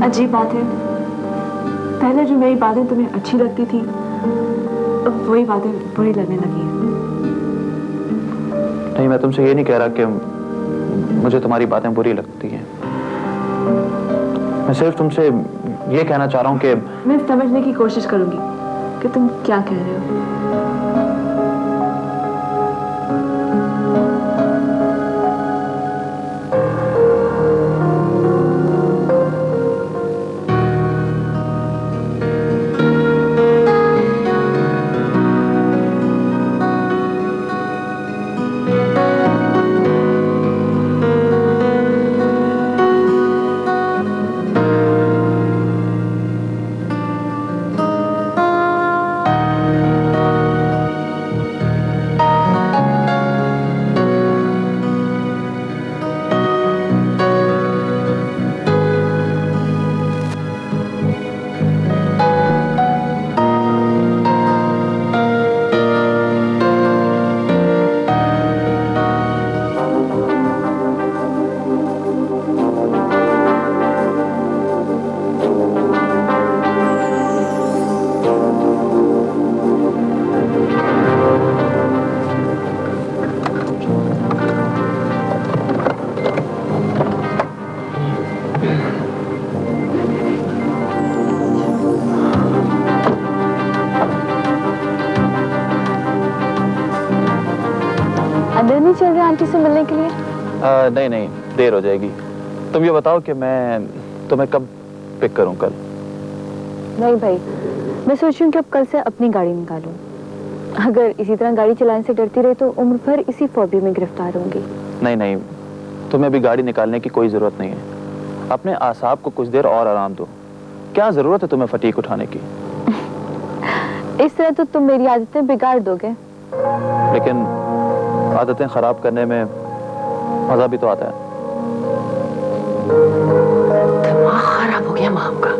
अजीब बात है, पहले जो मेरी बातें तुम्हें अच्छी लगती थी, अब वही बातें बुरी लगने लगी हैं। नहीं, मैं तुमसे ये नहीं कह रहा कि मुझे तुम्हारी बातें बुरी लगती हैं। मैं सिर्फ तुमसे ये कहना चाह रहा हूँ कि मैं समझने की कोशिश करूंगी कि तुम क्या कह रहे हो। अंदर नहीं चल रहे आंटी से मिलने के लिए? नहीं नहीं, देर हो जाएगी। तुम ये बताओ कि मैं तुम्हें कब पिक करूं? कल? नहीं भाई, मैं सोच रही हूँ कि अब कल से अपनी गाड़ी निकालूं। अगर इसी तरह गाड़ी चलाने से डरती रही तो उम्र भर इसी फोबिया में गिरफ्तार होंगी। नहीं नहीं, तुम्हें अभी गाड़ी निकालने की कोई जरूरत नहीं है। अपने आसाब को कुछ देर और आराम दो। क्या जरूरत है तुम्हें फटीक उठाने की? इस तरह तो तुम मेरी आदतें बिगाड़ दोगे। लेकिन आदतें खराब करने में मजा भी तो आता है। दिमाग खराब हो गया माम का।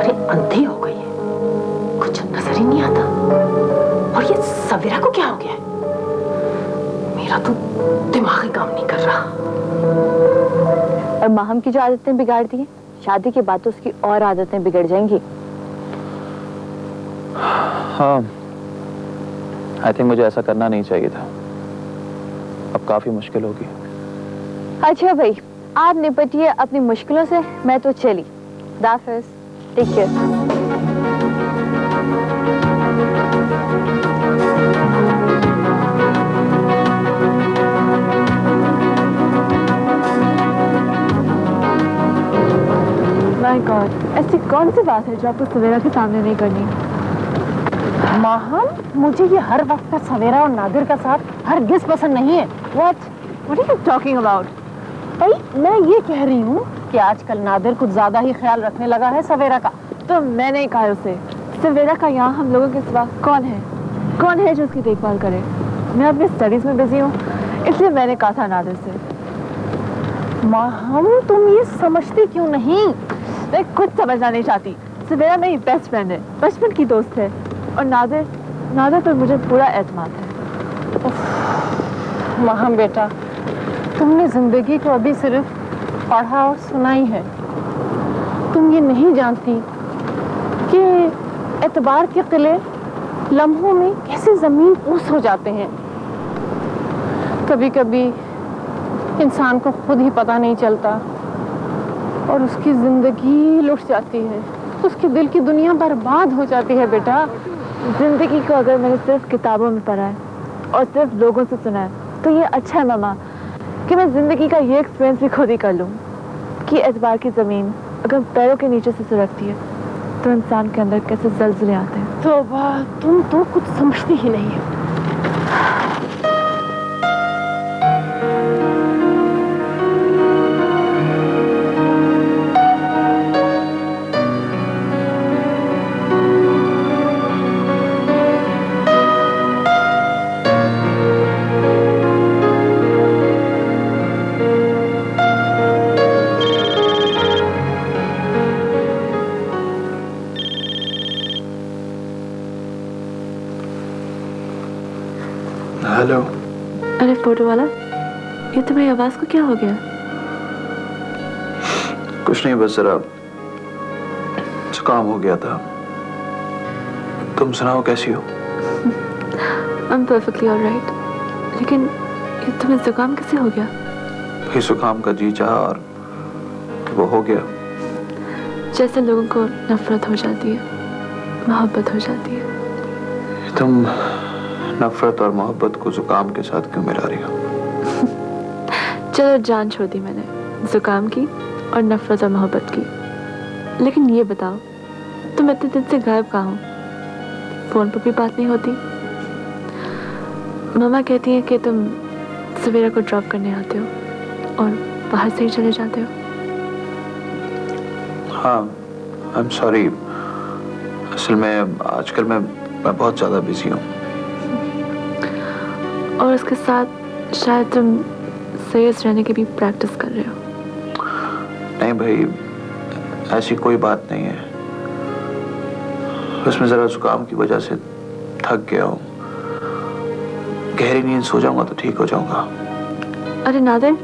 अरे अंधी हो गई है, कुछ नजर ही नहीं आता। और ये सवेरा को क्या हो गया है? मेरा तो दिमाग ही काम नहीं कर रहा। और माहम की जो आदतें बिगाड़ दी हैं, शादी के बाद तो उसकी और आदतें बिगड़ जाएंगी। हाँ, आई थिंक मुझे ऐसा करना नहीं चाहिए था। अब काफी मुश्किल होगी। अच्छा भाई, आप निपटिए अपनी मुश्किलों से, मैं तो चली। दाफिज, टेक केयर। माय गॉड, ऐसी कौन सी बात है जो आपको सवेरा के सामने नहीं करनी? माहम, मुझे ये हर वक्त का सवेरा और नादिर का साथ हरगिज पसंद नहीं है। What are you talking about? भाई, मैं ये कह रही हूँ कि आजकल नादिर कुछ ज्यादा ही ख्याल रखने लगा है सवेरा का। तो मैंने ही कहा उसे, सवेरा का यहाँ हम लोगों के सिवा कौन है? कौन है जो उसकी देखभाल करे? मैं अपनी स्टडीज में बिजी हूँ, इसलिए मैंने कहा था नादिर से। माहम, तुम ये समझती क्यों नहीं? मैं कुछ समझना नहीं चाहती। सवेरा मेरी बेस्ट फ्रेंड है, बचपन की दोस्त है, और नादिर पर मुझे पूरा एतमाद है। माहम बेटा, तुमने जिंदगी को अभी सिर्फ पढ़ा और सुना ही है। तुम ये नहीं जानती कि एतबार के किले लम्हों में कैसे जमीन ऊस हो जाते हैं। कभी कभी इंसान को खुद ही पता नहीं चलता और उसकी जिंदगी लुट जाती है, उसके दिल की दुनिया बर्बाद हो जाती है। बेटा, जिंदगी को अगर मैंने सिर्फ किताबों में पढ़ा है और सिर्फ लोगों से सुना है तो ये अच्छा है मामा कि मैं जिंदगी का ये एक्सपीरियंस भी खुद ही कर लूँ कि एतबार की जमीन अगर पैरों के नीचे से सुरखती है तो इंसान के अंदर कैसे जल्जले आते हैं। तौबा, तुम तो कुछ समझती ही नहीं है। हेलो। अरे फोटो वाला, ये तुम्हारी आवाज को क्या हो गया? कुछ नहीं, बस जरा जुकाम हो गया था। तुम सुनाओ कैसी हो? I'm perfectly alright. लेकिन ये तुम्हें जुकाम कैसे हो गया? भाई जुकाम का जी चाहा और वो हो गया। जैसे लोगों को नफरत हो जाती है, मोहब्बत हो जाती है। तुम नफरत और मोहब्बत को जुकाम के साथ क्यों मिला रही हो? चलो जान छोड़ दी मैंने जुकाम की और नफरत और मोहब्बत की। लेकिन ये बताओ, तुम इतने दिन से गायब कहाँ हो? फोन पर भी बात नहीं होती। मामा कहती है कि तुम सवेरा को ड्रॉप करने आते हो और बाहर से ही चले जाते हो। हाँ, आई एम सॉरी। असल में आजकल मैं बहुत ज़्यादा बिजी हूँ। और उसके साथ शायद तुम सीरियस रहने की भी प्रैक्टिस कर रहे हो। नहीं भाई, ऐसी कोई बात नहीं है। उसमें ज़रा जुकाम की वजह से थक गया हूँ। गहरी नींद सो जाऊंगा तो ठीक हो जाऊंगा। अरे नादिर,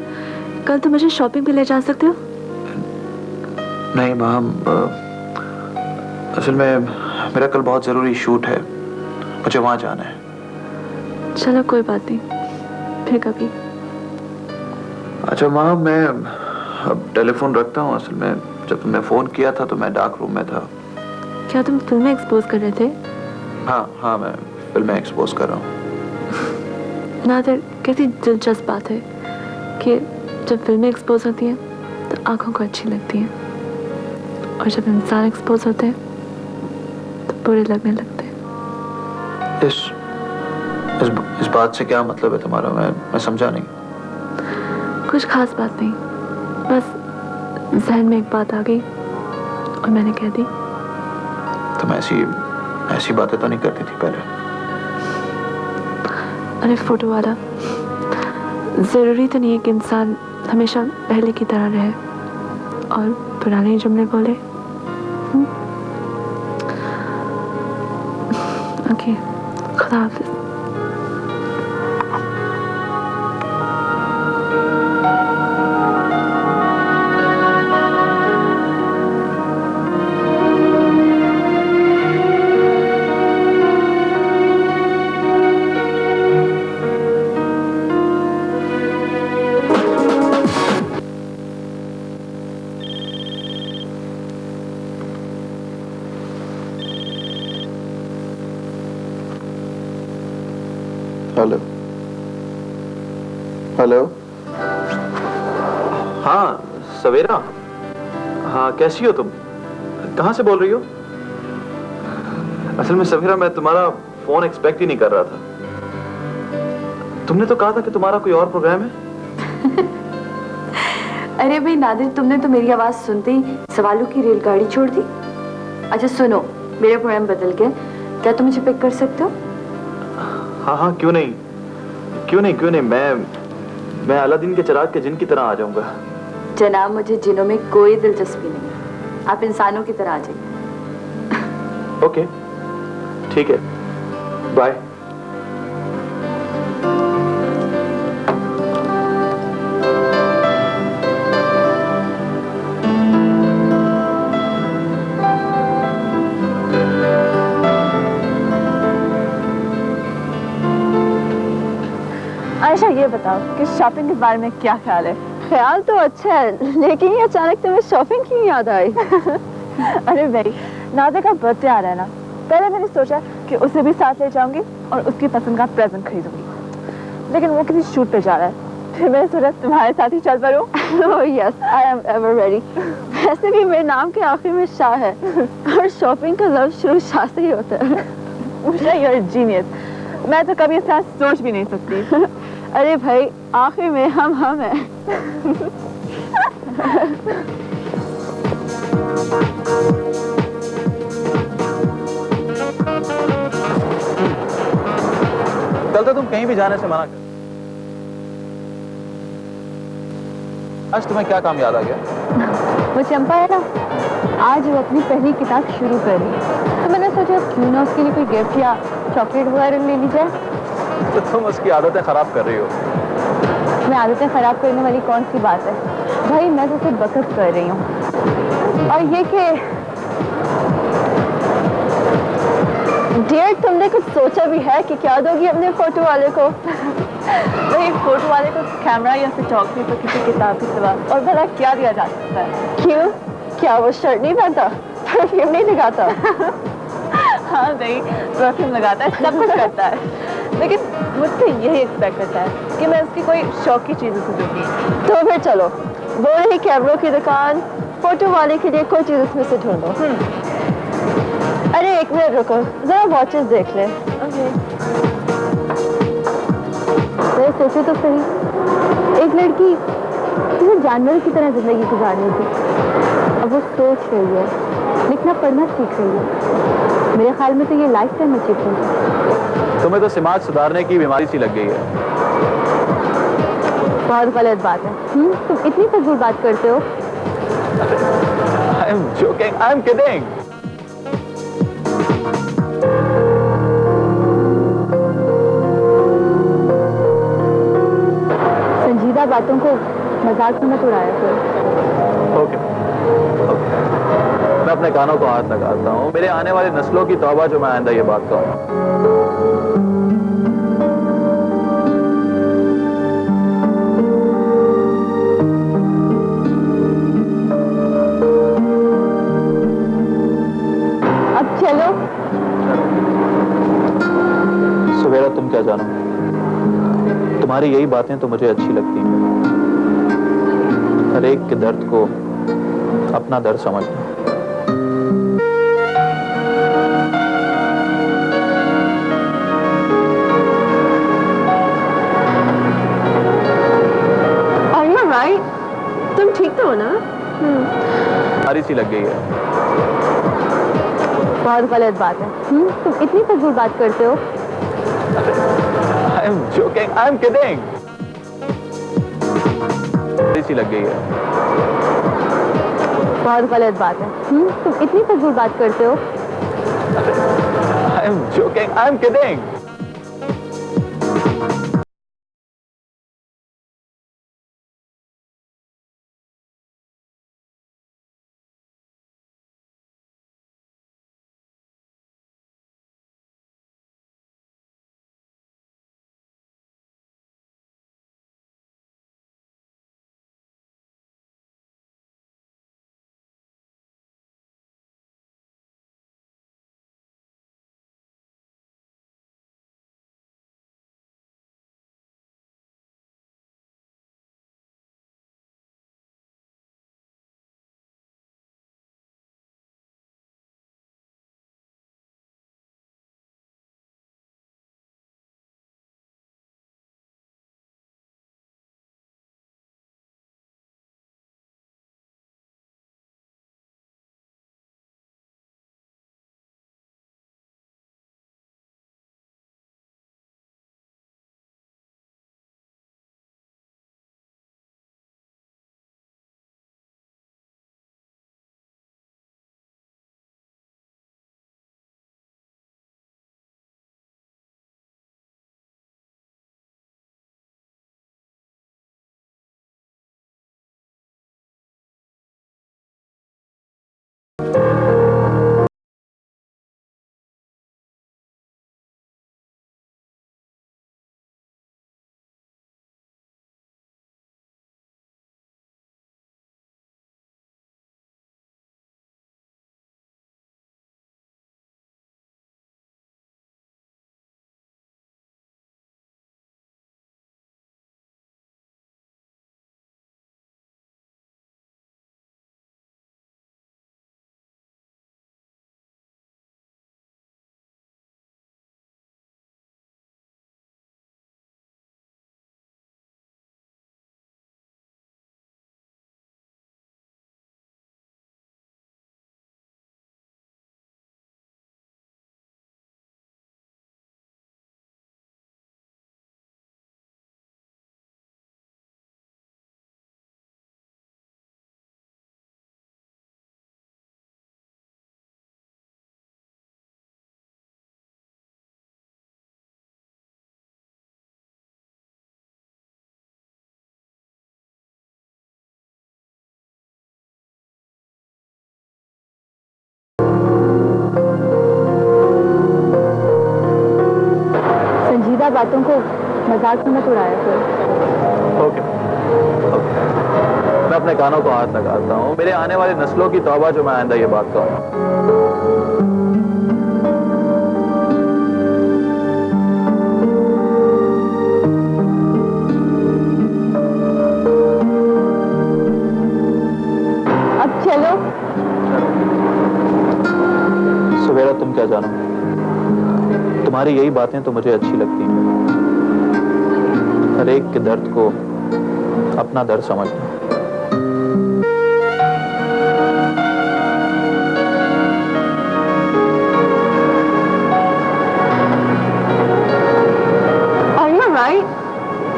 कल तुम मुझे शॉपिंग पे ले जा सकते हो? नहीं माम, असल में मेरा कल बहुत ज़रूरी शूट है, मुझे वहाँ जाना है। चलो कोई बात नहीं, फिर कभी। अच्छा माम, मैं अब टेलीफोन रखता हूँ। असल में जब तुमने फ़ोन किया था तो मैं डार्क रूम में था। क्या तुम फिल्में एक्सपोज कर रहे थे? हाँ, मैं फिल्में एक्सपोज कर रहा हूँ। नादिर, कैसी दिलचस्प बात है कि जब फिल्में एक्सपोज होती हैं तो आंखों को अच्छी लगती हैं, और जब इंसान एक्सपोज होते हैं तो बुरे लगने लगते हैं। इस बात से क्या मतलब है तुम्हारा? मैं समझा नहीं। कुछ खास बात नहीं, बस जहन में एक बात आ गई और मैंने कह दी। तुम ऐसी बातें तो नहीं करती थी पहले। अरे फोटो वाला, जरूरी तो नहीं है कि इंसान हमेशा पहले की तरह रहे और पुराने जुमले बोले। ओके, खुदा हाफिज। हेलो। हाँ सवेरा, हाँ कैसी हो तुम? कहाँ से बोल रही हो? असल में सवेरा, मैं तुम्हारा फोन एक्सपेक्ट ही नहीं कर रहा था। तुमने तो कहा था कि तुम्हारा कोई और प्रोग्राम है। अरे भाई नादिर, तुमने तो मेरी आवाज सुनते ही सवालों की रेलगाड़ी छोड़ दी। अच्छा सुनो, मेरा प्रोग्राम बदल गया, क्या तुम मुझे पिक कर सकते हो? हाँ, क्यों नहीं। मैं अलादीन के चिराग के जिन की तरह आ जाऊंगा। जनाब, मुझे जिनों में कोई दिलचस्पी नहीं, आप इंसानों की तरह आ जाइए। ओके, ठीक है, बाय। आयशा, ये बताओ कि शॉपिंग के बारे में क्या ख्याल है? ख्याल तो अच्छा है, लेकिन ये अचानक तुम्हें शॉपिंग क्यों याद आई? अरे भाई, नादिर का बर्थडे आ रहा है ना, पहले मैंने सोचा कि उसे भी साथ ले जाऊंगी और उसकी पसंद का प्रेजेंट खरीदूंगी, लेकिन वो किसी शूट पे जा रहा है। फिर मैंने सोचा तुम्हारे साथ ही चल पड़ूं। Oh yes, I am ever ready. वैसे भी मेरे नाम के आखिर में शाह है और शॉपिंग का लफ्ज शुरू शाह से ही होता है। Usha, you're a genius. मैं तो कभी इस तरह सोच भी नहीं सकती। अरे भाई, आखिर में हम हैं। कल तो तुम कहीं भी जाने से मना कर। आज तुम्हें क्या काम याद आ गया? वो चंपा है ना, आज वो अपनी पहली किताब शुरू कर रही है, तो मैंने सोचा क्यों ना उसके लिए कोई गिफ्ट या चॉकलेट वगैरह ले ली जाए। तो तुम उसकी आदतें खराब कर रही हो। मैं आदतें खराब करने वाली कौन सी बात है भाई, मैं तो सिर्फ बकत कर रही हूँ। और ये कि डियर, तुमने कुछ सोचा भी है कि क्या दोगी अपने फोटो वाले को? नहीं, फोटो वाले को कैमरा या फोटोग्राफी तो किसी किताब के सिवा और भला क्या दिया जा सकता है? क्यों? क्या वो शर्ट नहीं पहनता, परफ्यूम नहीं लगाता? हाँ नहीं, परफ्यूम लगाता है, सब कुछ करता है, लेकिन मुझसे यही एक्सपेक्ट करता है कि मैं उसकी कोई शौक की चीज़ उसे दूंगी। तो फिर चलो, वो रही कैमरों की दुकान, फोटो वाले के लिए कोई चीज़ उसमें से ढूंढो। अरे एक मिनट रुको, जरा वॉचेस देख ले। जरा सोचो तो सही, एक लड़की किसी जानवर की तरह जिंदगी गुजारनी थी, अब वो सोच रही है, लिखना पढ़ना सीख रही है। मेरे ख्याल में तो ये लाइफ टाइम अचीवमेंट है। तुम्हें तो समाज सुधारने की बीमारी सी लग गई है। बहुत गलत बात है। तुम इतनी फजूल बात करते हो। I am joking, I am kidding. संजीदा बातों को मजाक में मत उड़ाया करो। ओके, मैं अपने कानों को हाथ लगाता हूँ। मेरे आने वाली नस्लों की तौबा जो मैं आइंदा ये बात कहूँगा। अब चलो। सवेरा, तुम क्या जानो, तुम्हारी यही बातें तो मुझे अच्छी लगती हैं। हर एक के दर्द को अपना दर्द समझना। Are you right? तुम ठीक तो हो ना? बीमारी सी लग गई है। बहुत गलत बात है। तुम इतनी फजूल बात करते हो। I am joking, I am kidding. बीमारी सी लग गई है। बहुत गलत बात है। तुम इतनी फजूल बात करते हो। I am joking, I am kidding. बातों को मजाक में मत उड़ाया करो। ओके मैं अपने कानों को हाथ लगाता हूँ। मेरे आने वाली नस्लों की तौबा जो मैं आइंदा ये बात कहूँ। अब चलो। सवेरा तुम क्या जानो, तुम्हारी यही बातें तो मुझे अच्छी लगती हैं। हर एक के दर्द को अपना दर्द समझना।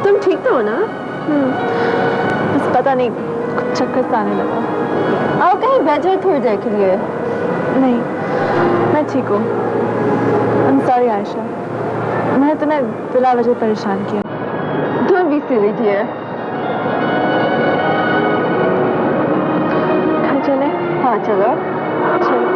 तुम ठीक तो हो ना? बस पता नहीं कुछ चक्कर सा आने लगा। आओ कहीं बैठ जाओ थोड़ी देर के लिए। नहीं मैं ठीक हूँ। I'm sorry आयशा, मैंने तुम्हें बिला वजह परेशान किया। Don't be silly dear। घर चले? हाँ चलो। चलो।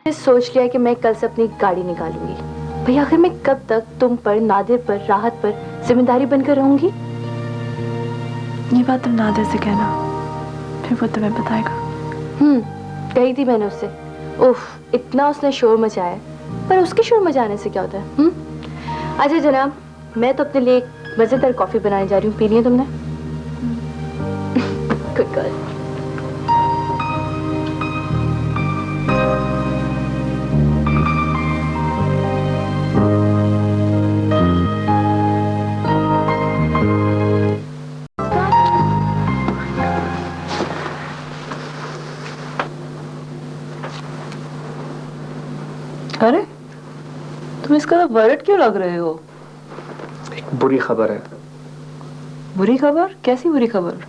सोच लिया कि मैं कल से अपनी गाड़ी निकालूंगी। भैया आखिर मैं कब तक तुम पर, नादिर पर, राहत पर जिम्मेदारी बनकर रहूंगी? ये बात तुम नादिर से कहना, फिर वो तुम्हें बताएगा। कही थी मैंने उससे। उफ इतना उसने शोर मचाया, पर उसके शोर मचाने से क्या होता है? अच्छा जनाब, मैं तो अपने लिए एक मजेदार कॉफी बनाने जा रही हूँ, पी लिया तुमने? Good girl. अरे तुम इसका वर्ड क्यों लग रहे हो? एक बुरी खबर है। बुरी खबर? कैसी बुरी खबर?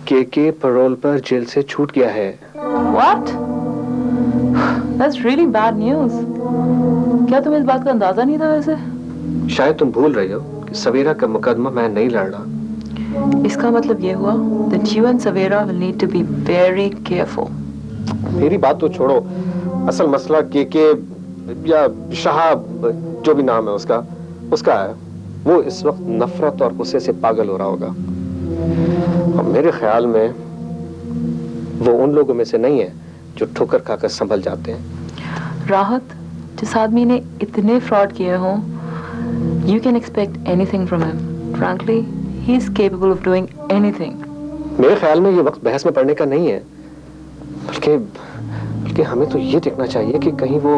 के पैरोल पर जेल से छूट गया है। What? That's really bad news। क्या तुम्हें इस बात का अंदाजा नहीं था वैसे? शायद तुम भूल रही हो कि सवेरा का मुकदमा मैं नहीं लड़ रहा। इसका मतलब ये हुआ that you and Savera will need to be very careful। मेरी बात तो छोड़ो, असल मसला के या शाह जो भी नाम है उसका है। वो इस वक्त नफरत और गुस्से से पागल हो रहा होगा। और मेरे ख्याल में वो उन लोगों में से नहीं है जो ठोकर खाकर संभल जाते हैं। राहत, जिस आदमी ने इतने फ्रॉड किए हों, you can expect anything from him। Frankly, he is capable of doing anything। मेरे ख्याल में ये वक्त बहस में पड़ने का नहीं है, बल्कि हमें तो ये देखना चाहिए कि कहीं वो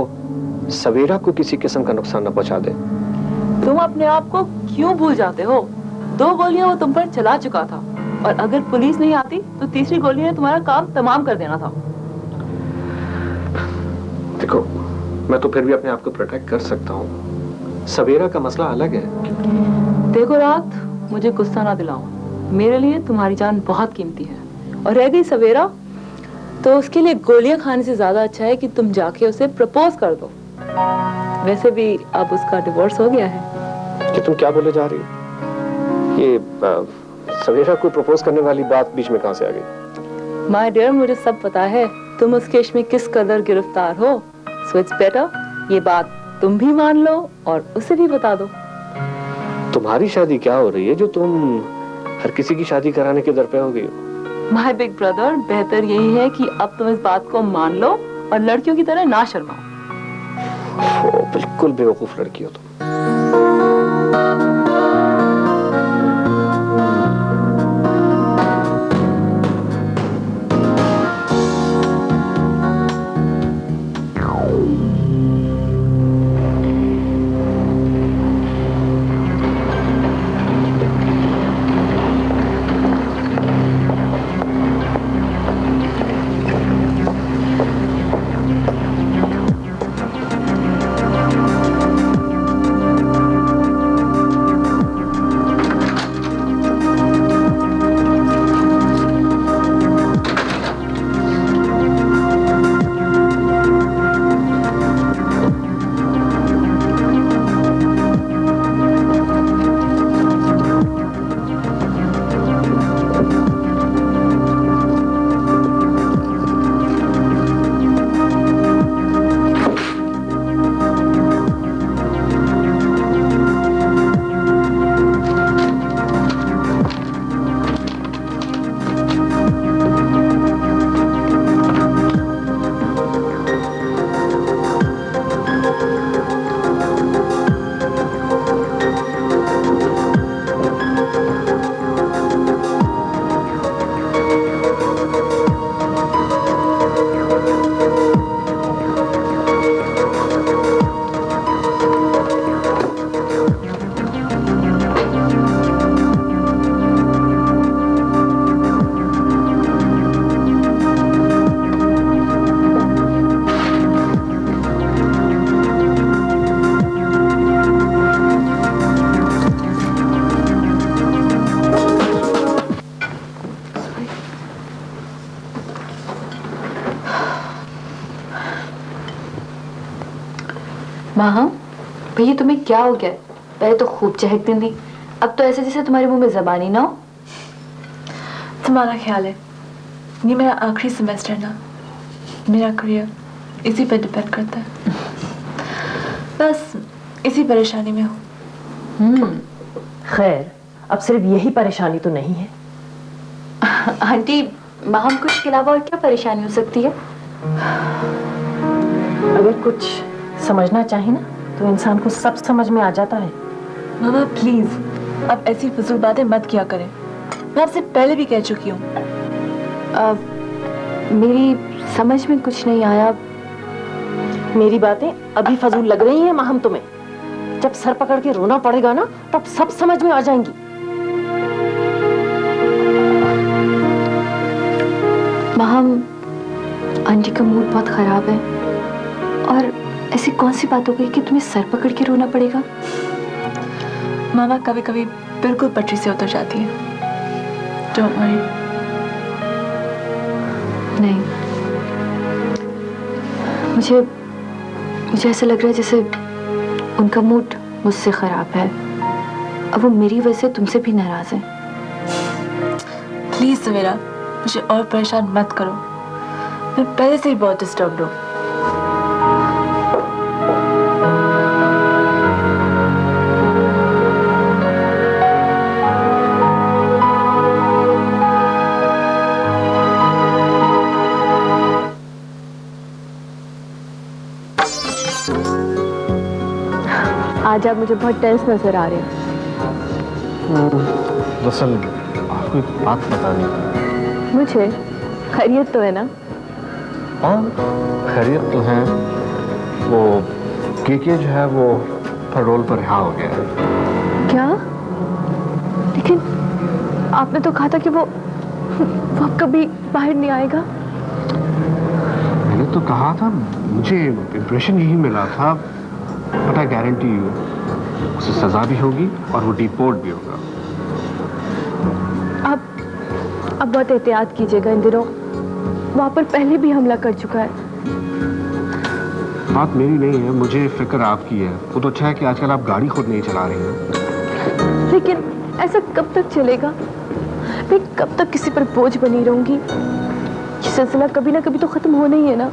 सवेरा को किसी किस्म का नुकसान न पहुंचा दे। तुम अपने आप को क्यों भूल जाते हो? 2 गोलियां वो तुम पर चला चुका था, और अगर पुलिस नहीं आती तो तीसरी गोली ने तुम्हारा काम तमाम कर देना था। देखो, मैं तो फिर भी अपने आप को प्रोटेक्ट कर सकता हूँ। सवेरा का मसला अलग है। देखो रात, मुझे गुस्सा ना दिलाओ। मेरे लिए तुम्हारी जान बहुत कीमती है, और रह गई सवेरा, तो उसके लिए गोलियां खाने से ज्यादा अच्छा है कि तुम जाके उसे प्रपोज कर दो। वैसे भी अब उसका डिवोर्स हो गया है। कि तुम क्या बोले जा रही हो? ये सवेरा को प्रपोज करने वाली बात बीच में कहां से आ गई? माय डियर, मुझे सब पता है तुम उस केस में किस कदर गिरफ्तार हो। सो इट्स बेटर ये बात तुम भी मान लो और उसे भी बता दो। तुम्हारी शादी क्या हो रही है जो तुम हर किसी की शादी कराने के दर पे हो गई हो? माय बिग ब्रदर, बेहतर यही है कि अब तुम इस बात को मान लो और लड़कियों की तरह ना शर्माओ। बिल्कुल बेवकूफ लड़की हो तुम। माँ भैया तुम्हें क्या हो गया? पहले तो खूब चहकती थी, अब तो ऐसे जैसे तुम्हारे मुंह में जबान ही ना हो। तुम्हारा ख्याल है, ये मेरा आखिरी सेमेस्टर ना, मेरा करियर इसी पर डिपेंड करता है। बस इसी परेशानी में हूँ। खैर, अब सिर्फ यही परेशानी तो नहीं है। आंटी, माँ को इसके अलावा और क्या परेशानी हो सकती है? अगर कुछ समझना चाहे ना तो इंसान को सब समझ में आ जाता है। मामा प्लीज, अब ऐसी फजूल बातें मत किया करें। मैं आपसे पहले भी कह चुकी हूँ। मेरी समझ में कुछ नहीं आया। मेरी बातें अभी फजूल लग रही हैं माहम तुम्हें? जब सर पकड़ के रोना पड़ेगा ना तब सब समझ में आ जाएंगी। माहम, आंटी का मूड बहुत खराब है और ऐसी कौन सी बात हो गई कि तुम्हें सर पकड़ के रोना पड़ेगा? मामा कभी कभी बिल्कुल पटरी से उतर जाती है। Don't worry. नहीं, मुझे ऐसा लग रहा है जैसे उनका मूड मुझसे खराब है। अब वो मेरी वजह से तुमसे भी नाराज है। प्लीज सवेरा, मुझे और परेशान मत करो। मैं पहले से ही बहुत डिस्टर्ब्ड हूँ। आज आप मुझे बहुत टेंस नजर आ रहे हैं। दरअसल आपको एक बात बतानी थी। मुझे खैरियत तो है ना? हाँ, खैरियत तो है। वो केके जो है वो पैरोल पर रिहा हो गया है। क्या? लेकिन आपने तो कहा था कि वो अब कभी बाहर नहीं आएगा। मैंने तो कहा था, मुझे इंप्रेशन यही मिला था, बट आई गारंटी यू उसे सजा भी होगी और वो डिपोर्ट भी होगा। अब बहुत एहतियात कीजिएगा। इन दिनों वहां पर पहले भी हमला कर चुका है। बात मेरी नहीं है, मुझे फिक्र आपकी है। वो तो अच्छा है कि आजकल आप गाड़ी खुद नहीं चला रही हैं। लेकिन ऐसा कब तक चलेगा? मैं कब तक किसी पर बोझ बनी रहूंगी? ये सिलसिला कभी ना कभी तो खत्म होना ही है ना।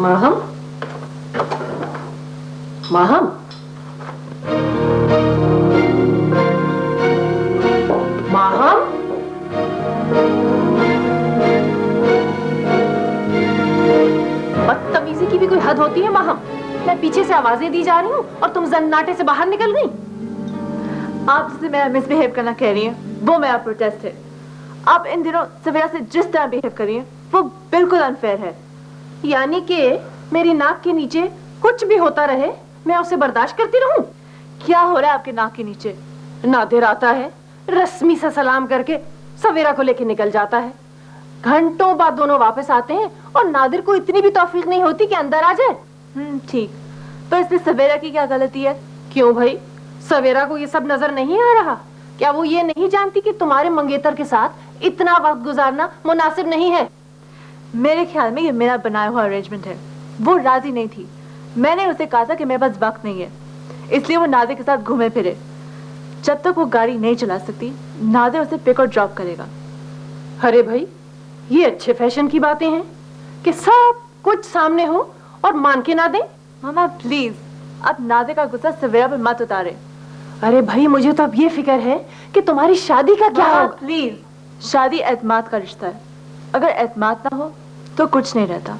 माहम, माहम, माहम, बदतमीजी की भी कोई हद होती है माहम। मैं पीछे से आवाजें दी जा रही हूँ और तुम जन्नाटे से बाहर निकल गई। आप जिसे मेरा मिसबिहेव करना कह रही हैं, वो मेरा प्रोटेस्ट है। आप इन दिनों सवेरा से जिस तरह बिहेव कर रही हैं, वो बिल्कुल अनफेयर है। यानी कि मेरी नाक के नीचे कुछ भी होता रहे मैं उसे बर्दाश्त करती रहूं? क्या हो रहा है आपके नाक के नीचे? नादिर आता है, रस्मी से सलाम करके सवेरा को लेके निकल जाता है। घंटों बाद दोनों वापस आते हैं और नादिर को इतनी भी तौफीक नहीं होती कि अंदर आ जाए। ठीक, पर इसमें सवेरा की क्या गलती है? क्यों भाई, सवेरा को ये सब नजर नहीं आ रहा? क्या वो ये नहीं जानती कि तुम्हारे मंगेतर के साथ इतना वक्त गुजारना मुनासिब नहीं है? मेरे ख्याल में ये मेरा बनाया हुआ अरेंजमेंट है। वो राजी नहीं थी। मैंने उसे कहा था कि मेरे पास वक्त नहीं है, इसलिए वो नादिर के साथ घूमे फिरे। जब तक वो गाड़ी नहीं चला सकती, नादिर उसे पिक और ड्रॉप करेगा। अरे भाई, ये अच्छे फैशन की बातें हैं कि सब कुछ सामने हो और मान के ना दें। मामा प्लीज, अब नादिर का गुस्सा सवेरा पर मत उतारे। अरे भाई मुझे तो अब ये फिक्र है कि तुम्हारी शादी का क्या होगा। प्लीज, शादी एतमाद का रिश्ता है, अगर एतमाद ना हो तो कुछ नहीं रहता।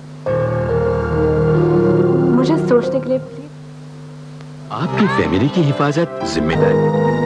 मुझे सोचने के लिए प्लीज। आपकी फैमिली की हिफाजत जिम्मेदारी।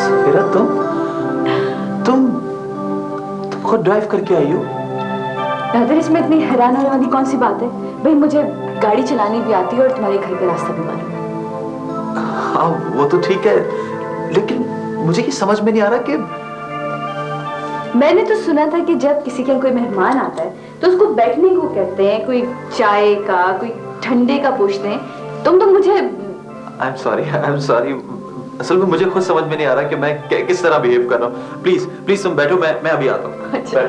सफीरा, तुम ड्राइव करके आई हो? राधर, इसमें इतनी हैरान होने वाली कौन सी बात है? भाई मुझे गाड़ी चलानी भी आती है और तुम्हारे घर का रास्ता भी मालूम है। हाँ वो तो ठीक है, लेकिन मुझे ये समझ में नहीं आ रहा कि मैंने तो सुना था कि जब किसी के यहाँ कोई मेहमान आता है तो उसको बैठने को कहते हैं, कोई चाय का कोई ठंडे का पूछते हैं। तुम तो मुझे आई एम सॉरी, असल में मुझे खुद समझ में नहीं आ रहा कि मैं किस तरह बिहेव कर रहा हूँ। प्लीज प्लीज तुम बैठो, मैं अभी आता हूँ। अच्छा।